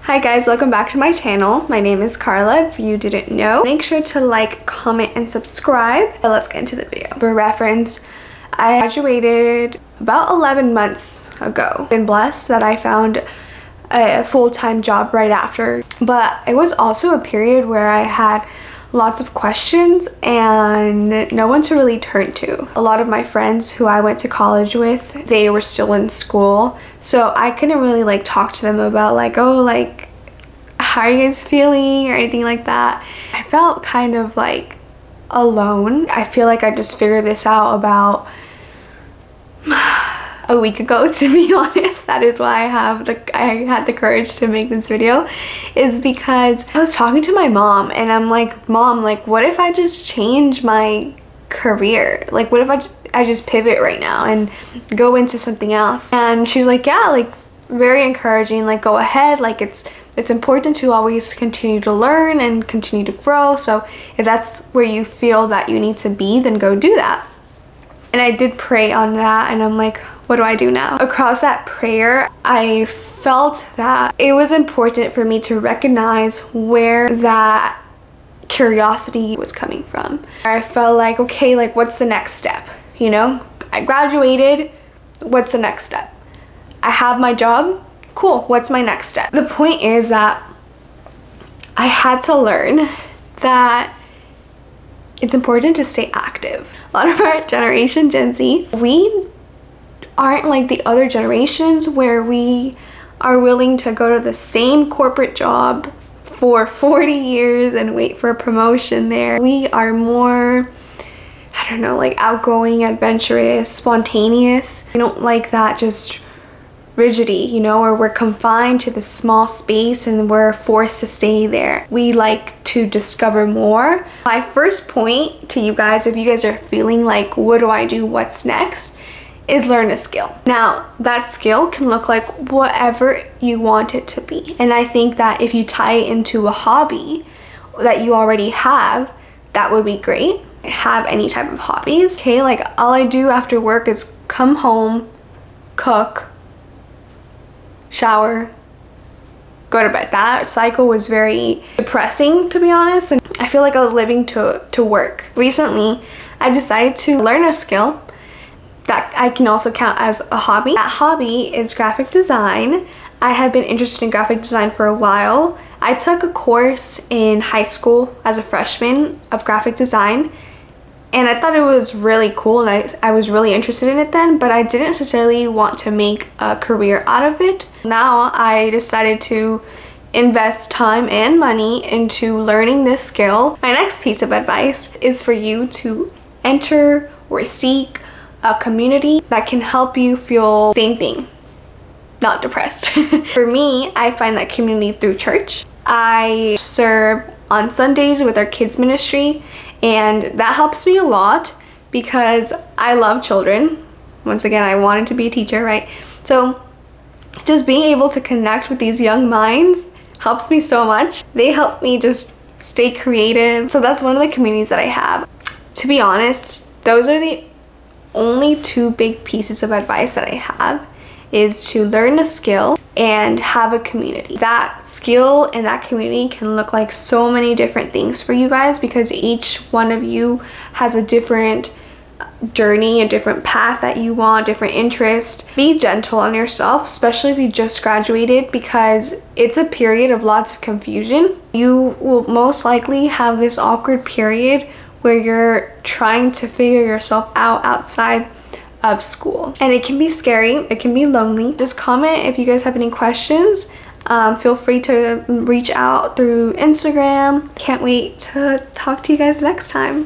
Hi guys, welcome back to my channel. My name is Carla, if you didn't know. Make sure to like, comment, and subscribe. But let's get into the video. For reference, I graduated about 11 months ago. I've been blessed that I found a full-time job right after. But it was also a period where I had lots of questions and no one to really turn to. A lot of my friends who I went to college with, they were still in school, so I couldn't really talk to them about how are you guys feeling or anything like that. I felt kind of alone. I feel like I just figured this out about a week ago, to be honest. That is why I had the courage to make this video, is because I was talking to my mom and I'm like, Mom, what if I just change my career? What if I just pivot right now and go into something else? And she's like, yeah, very encouraging, go ahead, it's important to always continue to learn and continue to grow. So if that's where you feel that you need to be, then go do that. And I did pray on that, and I'm like, what do I do now? Across that prayer, I felt that it was important for me to recognize where that curiosity was coming from. I felt like, okay, what's the next step? You know, I graduated, what's the next step? I have my job, cool, what's my next step? The point is that I had to learn that it's important to stay active. A lot of our generation, Gen Z, we aren't like the other generations where we are willing to go to the same corporate job for 40 years and wait for a promotion there. We are more, I don't know, outgoing, adventurous, spontaneous. We don't like that just rigidity, you know, or we're confined to this small space and we're forced to stay there. We like to discover more. My first point to you guys, if you guys are feeling like, what do I do, what's next, is learn a skill. Now, that skill can look like whatever you want it to be. And I think that if you tie it into a hobby that you already have, that would be great. Have any type of hobbies. Okay, all I do after work is come home, cook, shower, go to bed. That cycle was very depressing, to be honest, and I feel like I was living to work. Recently, I decided to learn a skill that I can also count as a hobby. That hobby is graphic design. I have been interested in graphic design for a while. I took a course in high school as a freshman of graphic design, and I thought it was really cool, and I was really interested in it then, but I didn't necessarily want to make a career out of it. Now I decided to invest time and money into learning this skill. My next piece of advice is for you to enter or seek a community that can help you feel same thing, not depressed. For me, I find that community through church. I serve on Sundays with our kids ministry, and that helps me a lot because I love children. Once again, I wanted to be a teacher, right? So just being able to connect with these young minds helps me so much. They help me just stay creative. So that's one of the communities that I have. To be honest, those are the only two big pieces of advice that I have, is to learn a skill and have a community. That skill and that community can look like so many different things for you guys, because each one of you has a different journey, a different path that you want, different interest. Be gentle on yourself, especially if you just graduated, because it's a period of lots of confusion. You will most likely have this awkward period where you're trying to figure yourself out outside of school, and it can be scary, it can be lonely. Just comment if you guys have any questions. Feel free to reach out through Instagram. Can't wait to talk to you guys next time.